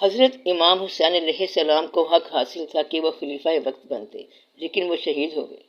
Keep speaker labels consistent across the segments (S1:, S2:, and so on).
S1: حضرت امام حسین علیہ السلام کو حق حاصل تھا کہ وہ خلیفہ وقت بنتے، لیکن وہ شہید ہو گئے۔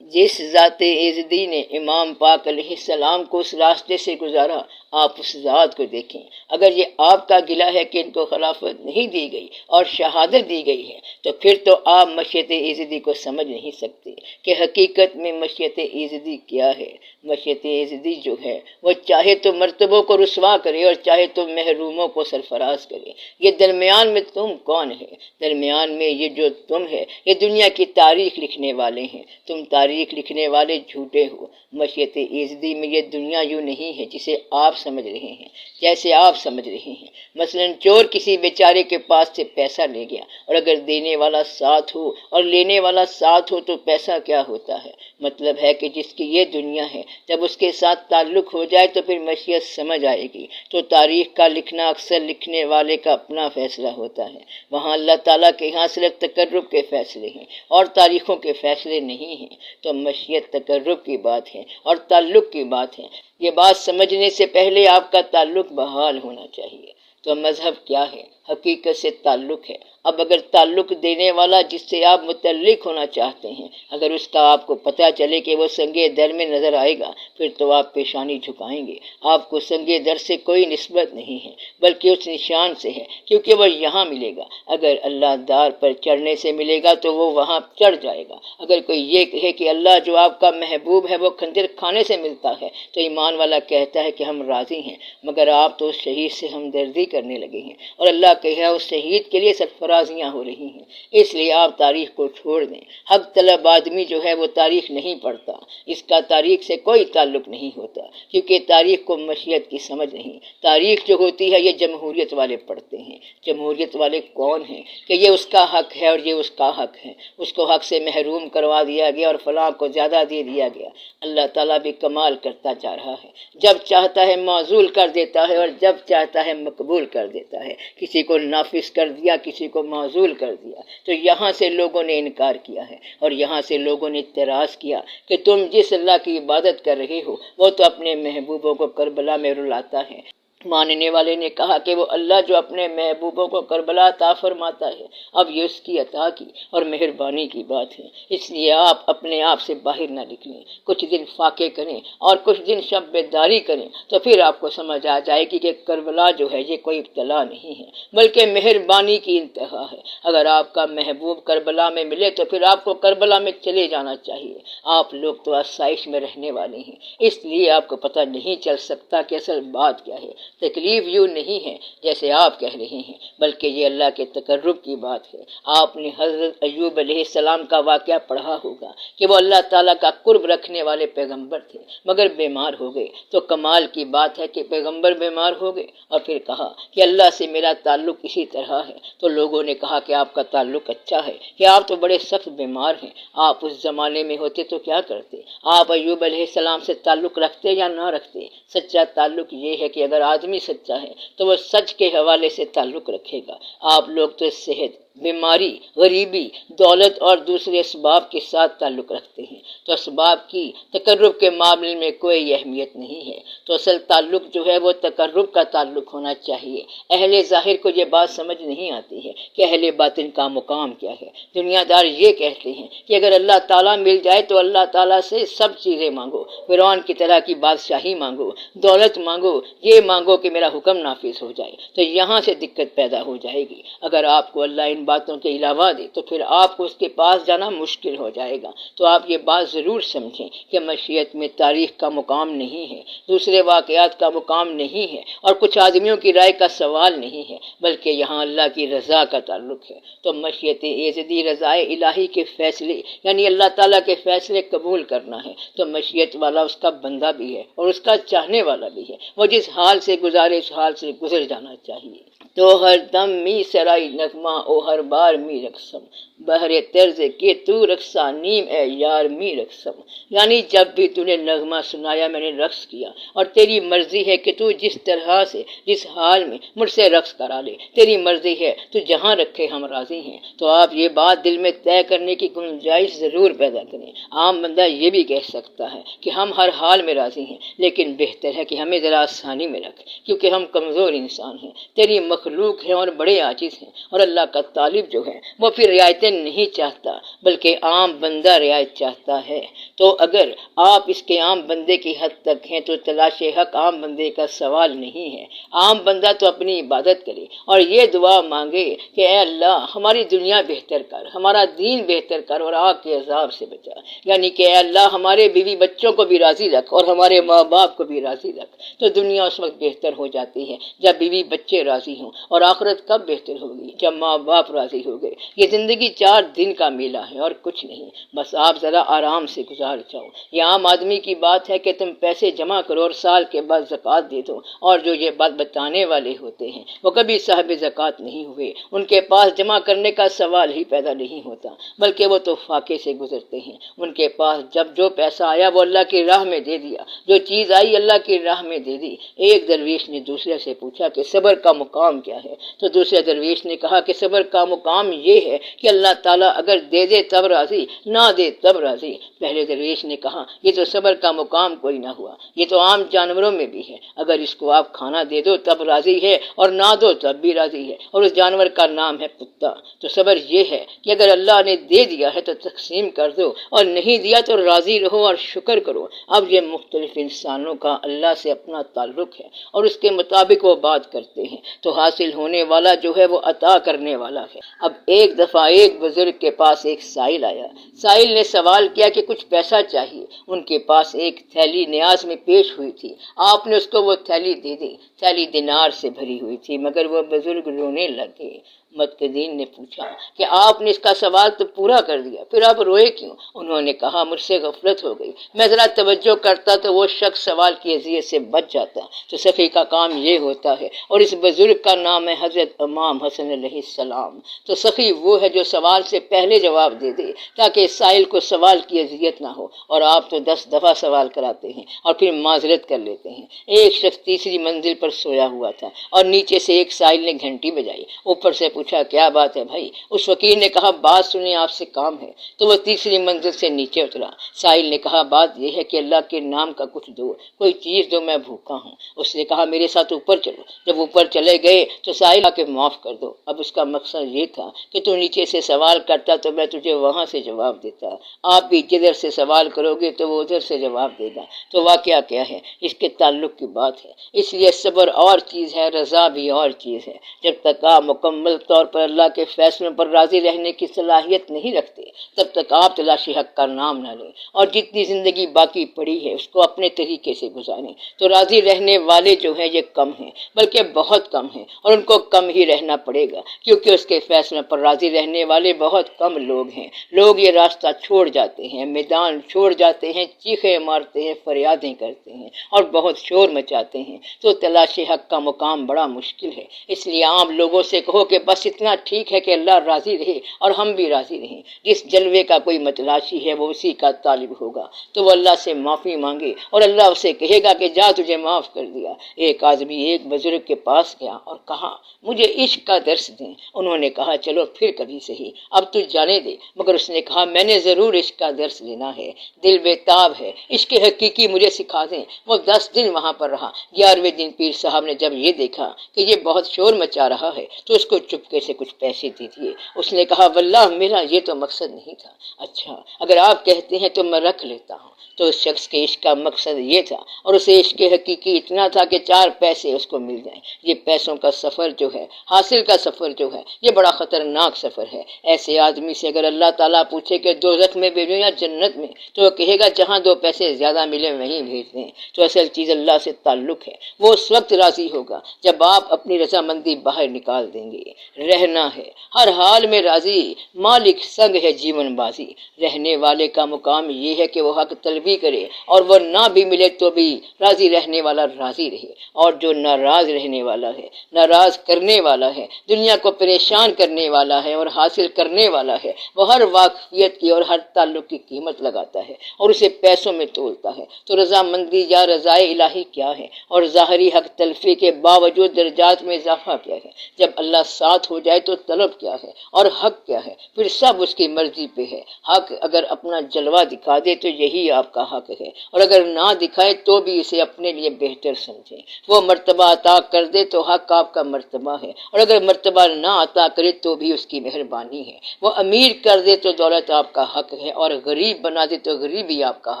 S1: جس ذات ایزدی نے امام پاک علیہ السلام کو اس راستے سے گزارا، آپ اس ذات کو دیکھیں۔ اگر یہ آپ کا گلہ ہے کہ ان کو خلافت نہیں دی گئی اور شہادت دی گئی ہے، تو پھر تو آپ مشیت ایزدی کو سمجھ نہیں سکتے کہ حقیقت میں مشیت ایزدی کیا ہے۔ مشیت ایزدی جو ہے وہ چاہے تو مرتبوں کو رسوا کرے اور چاہے تو محروموں کو سرفراز کرے۔ یہ درمیان میں تم کون ہے؟ درمیان میں یہ جو تم ہے، یہ دنیا کی تاریخ لکھنے والے ہیں۔ تم تاریخ لکھنے والے جھوٹے ہو۔ مشیت ایزدی میں یہ دنیا یوں نہیں ہے جسے آپ سمجھ رہے ہیں، جیسے آپ سمجھ رہے ہیں۔ مثلا چور کسی بیچارے کے پاس سے پیسہ لے گیا، اور اگر دینے والا ساتھ ہو اور لینے والا ساتھ ہو تو پیسہ کیا ہوتا ہے؟ مطلب ہے کہ جس کی یہ دنیا ہے، جب اس کے ساتھ تعلق ہو جائے تو پھر مشیت سمجھ آئے گی۔ تو تاریخ کا لکھنا اکثر لکھنے والے کا اپنا فیصلہ ہوتا ہے۔ وہاں اللہ تعالیٰ کے یہاں صرف تقرب کے فیصلے ہیں اور تاریخوں کے فیصلے نہیں ہیں۔ تو مشیت تقرب کی بات ہے اور تعلق کی بات ہے۔ یہ بات سمجھنے سے پہلے آپ کا تعلق بحال ہونا چاہیے۔ تو مذہب کیا ہے؟ حقیقت سے تعلق ہے۔ اب اگر تعلق دینے والا جس سے آپ متعلق ہونا چاہتے ہیں، اگر اس کا آپ کو پتہ چلے کہ وہ سنگِ در میں نظر آئے گا، پھر تو آپ پیشانی جھکائیں گے۔ آپ کو سنگِ در سے کوئی نسبت نہیں ہے، بلکہ اس نشان سے ہے، کیونکہ وہ یہاں ملے گا۔ اگر اللہ دار پر چڑھنے سے ملے گا تو وہ وہاں چڑھ جائے گا۔ اگر کوئی یہ کہے کہ اللہ جو آپ کا محبوب ہے وہ خنجر کھانے سے ملتا ہے، تو ایمان والا کہتا ہے کہ ہم راضی ہیں، مگر آپ تو اس شہید سے ہمدردی کرنے لگے ہیں، اور اللہ کہے اس شہید کے لیے سرفرازیاں ہو رہی ہیں۔ اس لیے آپ تاریخ کو چھوڑ دیں۔ حق طلب آدمی جو ہے وہ تاریخ نہیں پڑھتا، اس کا تاریخ سے کوئی تعلق نہیں ہوتا، کیونکہ تاریخ کو مشیت کی سمجھ نہیں۔ تاریخ جو ہوتی ہے یہ جمہوریت والے پڑھتے ہیں۔ جمہوریت والے کون ہیں؟ کہ یہ اس کا حق ہے اور یہ اس کا حق ہے، اس کو حق سے محروم کروا دیا گیا اور فلاں کو زیادہ دے دیا گیا۔ اللہ تعالیٰ بھی کمال کرتا جا رہا ہے، جب چاہتا ہے معزول کر دیتا ہے اور جب چاہتا ہے مقبول کر دیتا ہے۔ کسی کو نافذ کر دیا، کسی کو معزول کر دیا۔ تو یہاں سے لوگوں نے انکار کیا ہے اور یہاں سے لوگوں نے اعتراض کیا کہ تم جس اللہ کی عبادت کر رہے ہو وہ تو اپنے محبوبوں کو کربلا میں رلاتا ہے۔ ماننے والے نے کہا کہ وہ اللہ جو اپنے محبوبوں کو کربلا عطا فرماتا ہے، اب یہ اس کی عطا کی اور مہربانی کی بات ہے۔ اس لیے آپ اپنے آپ سے باہر نہ نکلیں، کچھ دن فاقے کریں اور کچھ دن شب بیداری کریں، تو پھر آپ کو سمجھ آ جائے گی کہ کربلا جو ہے یہ کوئی ابتلا نہیں ہے، بلکہ مہربانی کی انتہا ہے۔ اگر آپ کا محبوب کربلا میں ملے تو پھر آپ کو کربلا میں چلے جانا چاہیے۔ آپ لوگ تو آسائش میں رہنے والے ہیں، اس لیے آپ کو پتہ نہیں چل سکتا کہ اصل بات کیا ہے۔ تکلیف یوں نہیں ہے جیسے آپ کہہ رہے ہیں، بلکہ یہ اللہ کے تقرب کی بات ہے۔ آپ نے حضرت ایوب علیہ السلام کا واقعہ پڑھا ہوگا کہ وہ اللہ تعالیٰ کا قرب رکھنے والے پیغمبر تھے، مگر بیمار ہو گئے۔ تو کمال کی بات ہے کہ پیغمبر بیمار ہو گئے اور پھر کہا کہ اللہ سے میرا تعلق اسی طرح ہے۔ تو لوگوں نے کہا کہ آپ کا تعلق اچھا ہے، کہ آپ تو بڑے سخت بیمار ہیں۔ آپ اس زمانے میں ہوتے تو کیا کرتے؟ آپ ایوب علیہ السلام سے تعلق رکھتے یا نہ رکھتے؟ سچا تعلق یہ ہے کہ اگر آدمی سچا ہے تو وہ سچ کے حوالے سے تعلق رکھے گا۔ آپ لوگ تو صحت، بیماری، غریبی، دولت اور دوسرے اسباب کے ساتھ تعلق رکھتے ہیں، تو اسباب کی تقرب کے معاملے میں کوئی اہمیت نہیں ہے۔ تو اصل تعلق جو ہے وہ تقرب کا تعلق ہونا چاہیے۔ اہل ظاہر کو یہ بات سمجھ نہیں آتی ہے کہ اہل باطن کا مقام کیا ہے۔ دنیا دار یہ کہتے ہیں کہ اگر اللہ تعالیٰ مل جائے تو اللہ تعالیٰ سے سب چیزیں مانگو، فرعون کی طرح کی بادشاہی مانگو، دولت مانگو، یہ مانگو کہ میرا حکم نافذ ہو جائے۔ تو یہاں سے دقت پیدا ہو جائے گی۔ اگر آپ کو اللہ ان باتوں کے علاوہ دے تو پھر آپ کو اس کے پاس جانا مشکل ہو جائے گا۔ تو آپ یہ بات ضرور سمجھیں کہ مشیت میں تاریخ کا مقام نہیں ہے، دوسرے واقعات کا مقام نہیں ہے اور کچھ آدمیوں کی رائے کا سوال نہیں ہے، بلکہ یہاں اللہ کی رضا کا تعلق ہے۔ تو مشیت ایزدی رضائے الہی کے فیصلے یعنی اللہ تعالیٰ کے فیصلے قبول کرنا ہے۔ تو مشیت والا اس کا بندہ بھی ہے اور اس کا چاہنے والا بھی ہے، وہ جس حال سے گزارے اس حال سے گزر جانا چاہیے۔ تو ہر دم می سرائی نغمہ او ہر بار می رقصم، بہر طرز کے تو رقصہ نیم اے یار می رقصم، یعنی جب بھی تو نے نغمہ سنایا میں نے رقص کیا، اور تیری مرضی ہے کہ تو جس طرح سے جس حال میں مجھ سے رقص کرا لے، تیری مرضی ہے، تو جہاں رکھے ہم راضی ہیں۔ تو آپ یہ بات دل میں طے کرنے کی گنجائش ضرور پیدا کریں۔ عام بندہ یہ بھی کہہ سکتا ہے کہ ہم ہر حال میں راضی ہیں، لیکن بہتر ہے کہ ہمیں ذرا آسانی میں رکھ، کیونکہ ہم کمزور انسان ہیں، تیری مخلوق ہیں اور بڑے عاجز ہیں، اور اللہ کا طالب جو ہے وہ پھر رعایتیں نہیں چاہتا بلکہ عام بندہ رعایت چاہتا ہے۔ تو اگر آپ اس کے عام بندے کی حد تک ہیں تو تلاش حق عام بندے کا سوال نہیں ہے۔ عام بندہ تو اپنی عبادت کرے اور یہ دعا مانگے کہ اے اللہ ہماری دنیا بہتر کر، ہمارا دین بہتر کر اور آگ کے عذاب سے بچا، یعنی کہ اے اللہ ہمارے بیوی بچوں کو بھی راضی رکھ اور ہمارے ماں باپ کو بھی راضی رکھ۔ تو دنیا اس وقت بہتر ہو جاتی ہے جب بیوی بچے راضی ہوں، اور آخرت کب بہتر ہوگی؟ جب ماں باپ راضی ہو گئے۔ یہ زندگی 4 دن کا میلہ ہے اور کچھ نہیں، بس آپ ذرا آرام سے گزار جاؤ۔ یہ عام آدمی کی بات ہے کہ تم پیسے جمع کرو اور سال کے بعد زکوٰۃ دے دو، اور جو یہ بات بتانے والے ہوتے ہیں وہ کبھی صاحب زکوٰۃ نہیں ہوئے، ان کے پاس جمع کرنے کا سوال ہی پیدا نہیں ہوتا، بلکہ وہ تو فاقے سے گزرتے ہیں۔ ان کے پاس جب جو پیسہ آیا وہ اللہ کی راہ میں دے دیا، جو چیز آئی اللہ کی راہ میں دے دی۔ ایک درویش نے دوسرے سے پوچھا کہ صبر کا مقام کیا ہے؟ تو دوسرے درویش نے کہا کہ صبر کا مقام یہ ہے کہ اللہ تعالیٰ اگر دے دے تب راضی، نہ دے تب راضی۔ پہلے درویش نے کہا یہ تو صبر کا مقام کوئی نہ ہوا، یہ تو عام جانوروں میں بھی ہے، اگر اس کو آپ کھانا دے دو تب راضی ہے اور نہ دو تب بھی راضی ہے، اور اس جانور کا نام ہے کتا۔ تو صبر یہ ہے کہ اگر اللہ نے دے دیا ہے تو تقسیم کر دو، اور نہیں دیا تو راضی رہو اور شکر کرو۔ اب یہ مختلف انسانوں کا اللہ سے اپنا تعلق ہے اور اس کے مطابق وہ بات کرتے ہیں، تو حاصل ہونے والا جو ہے وہ عطا کرنے والا ہے۔ اب ایک دفعہ ایک بزرگ کے پاس ایک سائل آیا۔ سائل نے سوال کیا کہ کچھ پیسہ چاہیے۔ ان کے پاس ایک تھیلی نیاز میں پیش ہوئی تھی، آپ نے اس کو وہ تھیلی دے دی۔ تھیلی دینار سے بھری ہوئی تھی، مگر وہ بزرگ رونے لگے۔ متقدین نے پوچھا کہ آپ نے اس کا سوال تو پورا کر دیا، پھر آپ روئے کیوں؟ انہوں نے کہا مجھ سے غفلت ہو گئی، میں ذرا توجہ کرتا تو وہ شخص سوال کی اذیت سے بچ جاتا۔ تو سخی کا کام یہ ہوتا ہے، اور اس بزرگ کا نام ہے حضرت امام حسن علیہ السلام۔ تو سخی وہ ہے جو سوال سے پہلے جواب دے دے تاکہ سائل کو سوال کی اذیت نہ ہو، اور آپ تو 10 دفعہ سوال کراتے ہیں اور پھر معذرت کر لیتے ہیں۔ ایک شخص تیسری منزل پر سویا ہوا تھا اور نیچے سے ایک سائل نے گھنٹی بجائی۔ اوپر سے پوچھا کیا بات ہے بھائی؟ اس فقیر نے کہا بات سنیں، آپ سے کام ہے۔ تو وہ تیسری منزل سے نیچے اترا۔ سائل نے کہا بات یہ ہے کہ اللہ کے نام کا کچھ دو، کوئی چیز دو، میں بھوکا ہوں۔ اس نے کہا میرے ساتھ اوپر چلو۔ جب اوپر چلے گئے تو سائل کہا کہ معاف کر دو۔ اب اس کا مقصد یہ تھا کہ تو نیچے سے سوال کرتا تو میں تجھے وہاں سے جواب دیتا، آپ بھی جدھر سے سوال کرو گے تو وہ ادھر سے جواب دے گا۔ تو واقعہ کیا ہے؟ اس کے تعلق کی بات ہے۔ اس لیے صبر اور چیز ہے، رضا بھی اور چیز ہے۔ جب تک آپ مکمل طور پر اللہ کے فیصلوں پر راضی رہنے کی صلاحیت نہیں رکھتے تب تک آپ تلاش حق کا نام نہ لیں، اور جتنی زندگی باقی پڑی ہے اس کو اپنے طریقے سے گزاریں۔ تو راضی رہنے والے جو ہیں یہ کم ہیں، بلکہ بہت کم ہیں، اور ان کو کم ہی رہنا پڑے گا، کیونکہ اس کے فیصلوں پر راضی رہنے والے بہت کم لوگ ہیں۔ لوگ یہ راستہ چھوڑ جاتے ہیں، میدان چھوڑ جاتے ہیں، چیخیں مارتے ہیں، فریادیں کرتے ہیں اور بہت شور مچاتے ہیں۔ تو تلاش حق کا مقام بڑا مشکل ہے۔ اس لیے عام لوگوں سے کہو کہ بس اتنا ٹھیک ہے کہ اللہ راضی رہے اور ہم بھی راضی رہیں۔ جس جلوے کا کوئی متلاشی ہے وہ اسی کا طالب ہوگا، تو وہ اللہ سے معافی مانگے اور اللہ اسے کہے گا کہ جا تجھے معاف کر دیا۔ ایک آدمی ایک بزرگ کے پاس گیا اور کہا مجھے عشق کا درس دیں۔ انہوں نے کہا چلو پھر کبھی صحیح، اب تو جانے دے۔ مگر اس نے کہا میں نے ضرور عشق کا درس لینا ہے، دل بے تاب ہے، عشق حقیقی مجھے سکھا دیں۔ وہ 10 دن وہاں پر رہا۔ 11ویں دن پیر صاحب نے جب یہ دیکھا کہ یہ بہت شور مچا رہا ہے تو اس کو چپکے سے کچھ پیسے دے دیے۔ اس نے کہا واللہ میرا یہ تو مقصد نہیں تھا۔ اچھا اگر آپ کہتے ہیں تو میں رکھ لیتا ہوں۔ تو اس شخص کے عشق کا مقصد یہ تھا، اور اسے عشق حقیقی اتنا تھا کہ 4 پیسے اس کو مل جائیں۔ یہ پیسوں کا سفر جو ہے، حاصل کا سفر جو ہے، یہ بڑا خطرناک سفر ہے۔ ایسے آدمی سے اگر اللہ تعالیٰ پوچھے کہ دوزخ میں بھیجوں یا جنت میں، تو وہ کہے گا جہاں 2 پیسے زیادہ ملے وہیں بھیج دیں۔ تو اصل چیز اللہ سے تعلق ہے، وہ اس وقت راضی ہوگا جب آپ اپنی رضامندی باہر نکال دیں گے۔ رہنا ہے ہر حال میں راضی، مالک سنگ ہے جیون بازی۔ رہنے والے کا مقام یہ ہے کہ وہ حق طلبی کرے اور وہ نہ بھی ملے تو بھی راضی رہنے والا راضی رہے، اور جو ناراض رہنے والا ہے، ناراض کرنے والا ہے، دنیا کو پریشان کرنے والا ہے اور حاصل کرنے والا ہے، وہ ہر واقعیت کی اور ہر تعلق کی قیمت لگاتا ہے اور اسے پیسوں میں تولتا ہے۔ تو رضامندی یا رضائے الہی کیا ہے اور ظاہری حق تلفی کے باوجود درجات میں اضافہ کیا ہے؟ جب اللہ ساتھ ہو جائے تو طلب کیا ہے اور حق کیا ہے؟ پھر سب اس کی مرضی پہ ہے۔ حق اگر اپنا جلوہ دکھا دے تو یہی آپ کا حق ہے، اور اگر نہ دکھائے تو بھی اسے اپنے لیے بہتر سمجھیں۔ وہ مرتبہ عطا کر دے تو حق آپ کا مرتبہ ہے، اور اگر مرتبہ نہ عطا کرے تو بھی اس کی مہربانی ہے۔ وہ امیر کر دے تو دولت آپ کا حق ہے، اور غریب بنا دے تو غریبی آپ کا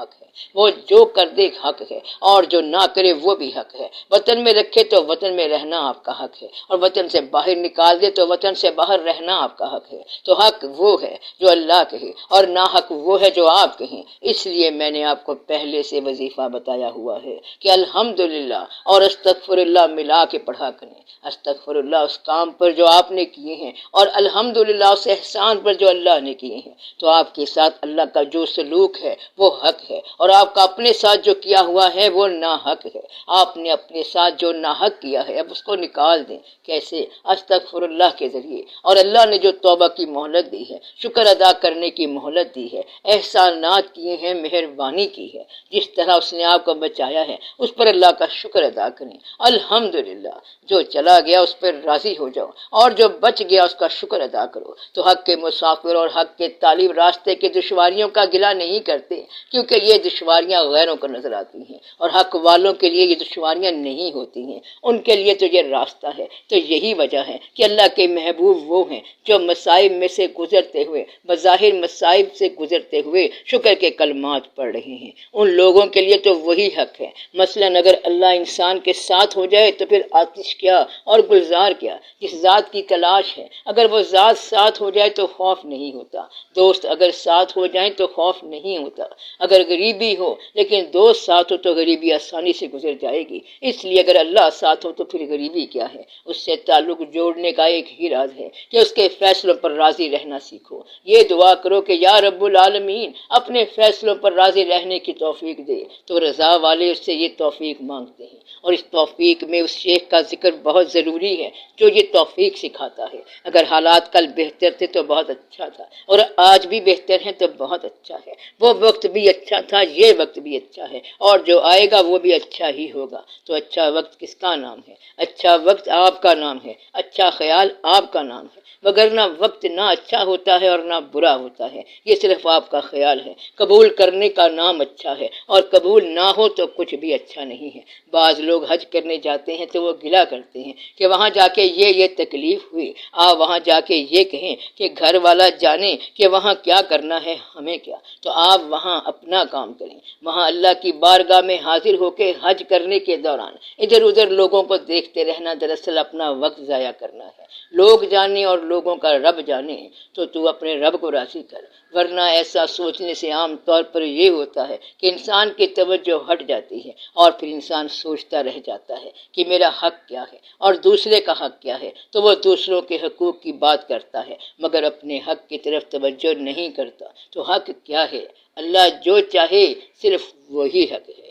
S1: حق ہے۔ وہ جو کر دے حق ہے، اور جو نہ کرے وہ بھی حق ہے۔ وطن میں رکھے تو وطن میں رہنا آپ کا حق ہے، اور وطن سے باہر نکال دے تو وطن سے باہر رہنا آپ کا حق ہے۔ تو حق وہ ہے جو اللہ کہے، اور ناحق وہ ہے جو آپ کہیں۔ اس لیے میں نے آپ کو پہلے سے وظیفہ بتایا ہوا ہے کہ الحمدللہ اور استغفر اللہ ملا کے پڑھا کریں۔ استغفر اللہ اس کام پر جو آپ نے کیے ہیں، اور الحمدللہ اس احسان پر جو اللہ نے کیے ہیں۔ تو آپ کے ساتھ اللہ کا جو سلوک ہے وہ حق ہے، اور آپ کا اپنے ساتھ جو کیا ہوا ہے وہ ناحق ہے۔ آپ نے اپنے ساتھ جو ناحق کیا ہے اب اس کو نکال دیں۔ کیسے؟ استغفر اللہ کے ذریعے۔ اور اللہ نے جو توبہ کی مہلت دی ہے، شکر ادا کرنے کی مہلت دی ہے، احسانات کیے ہیں، مہربانی کی ہے، جس طرح اس نے آپ کو بچایا ہے اس پر اللہ کا شکر ادا کریں۔ الحمدللہ جو چلا گیا اس پر راضی ہو جاؤ، اور جو بچ گیا اس کا شکر ادا کرو۔ تو حق کے مسافر اور حق کے طالب راستے کے دشواریوں کا گلہ نہیں کرتے، کیونکہ یہ دشواریاں غیروں کو نظر آتی ہیں، اور حق والوں کے لیے یہ دشواریاں نہیں ہوتی ہیں، ان کے لیے تو یہ راستہ ہے۔ تو یہی وجہ ہے کہ اللہ کے محبوب وہ ہیں جو مصائب میں سے گزرتے ہوئے، بظاہر مصائب سے گزرتے ہوئے شکر کے کلمات پڑھ رہے ہیں۔ ان لوگوں کے لیے تو وہی حق ہے۔ مثلاً اگر اللہ انسان کے ساتھ ہو جائے تو پھر آتش کیا اور گلزار کیا، جس ذات کی تلاش ہے۔ اگر وہ ذات ساتھ ہو جائے تو خوف نہیں ہوتا، دوست اگر ساتھ ہو جائیں تو خوف نہیں ہوتا۔ اگر غریبی ہو لیکن دوست ساتھ ہو تو غریبی آسانی سے گزر جائے گی۔ اس لیے اگر اللہ ساتھ ہو تو پھر غریبی کیا ہے؟ اس سے تعلق جوڑنے کا ایک ہی راز ہے کہ اس کے فیصلوں پر راضی رہنا سیکھو۔ یہ دعا کرو کہ یا رب العالمین اپنے فیصلوں پر راضی رہنے کی توفیق دے۔ تو رضا والے اس سے یہ توفیق مانگتے ہیں، اور اس توفیق میں اس شیخ کا ذکر بہت ضروری ہے جو یہ توفیق سکھاتا ہے۔ اگر حالات کل بہتر تھے تو بہت اچھا تھا، اور آج بھی بہتر ہیں تو بہت اچھا ہے۔ وہ وقت بھی اچھا تھا، یہ وقت بھی اچھا ہے، اور جو آئے گا وہ بھی اچھا ہی ہوگا۔ تو اچھا وقت کس کا نام ہے؟ اچھا وقت آپ کا نام ہے، اچھا خیال آپ کا نام ہے، وگرنہ وقت نہ اچھا ہوتا ہے اور نہ برا ہوتا ہے، یہ صرف آپ کا خیال ہے۔ قبول کرنے کا نام اچھا ہے، اور قبول نہ ہو تو کچھ بھی اچھا نہیں ہے۔ بعض لوگ حج کرنے جاتے ہیں تو وہ گلہ کرتے ہیں کہ وہاں جا کے یہ تکلیف ہوئی، وہاں جا کے یہ کہیں کہ گھر والا جانے کہ وہاں کیا کرنا ہے، ہمیں کیا۔ تو آپ وہاں اپنا کام کریں، وہاں اللہ کی بارگاہ میں حاضر ہو کے حج کرنے کے دوران ادھر ادھر لوگوں کو دیکھتے رہنا دراصل اپنا وقت ضائع کرنا ہے۔ لوگ جانے اور لوگوں کا رب جانے، تو اپنے رب کو راضی کر، ورنہ ایسا سوچنے سے عام طور پر یہ ہوتا ہے کہ انسان کی توجہ ہٹ جاتی ہے، اور پھر انسان سوچتا رہ جاتا ہے کہ میرا حق کیا ہے اور دوسرے کا حق کیا ہے، تو وہ دوسروں کے حقوق کی بات کرتا ہے مگر اپنے حق کی طرف توجہ نہیں کرتا۔ تو حق کیا ہے؟ اللہ جو چاہے صرف وہی حق ہے۔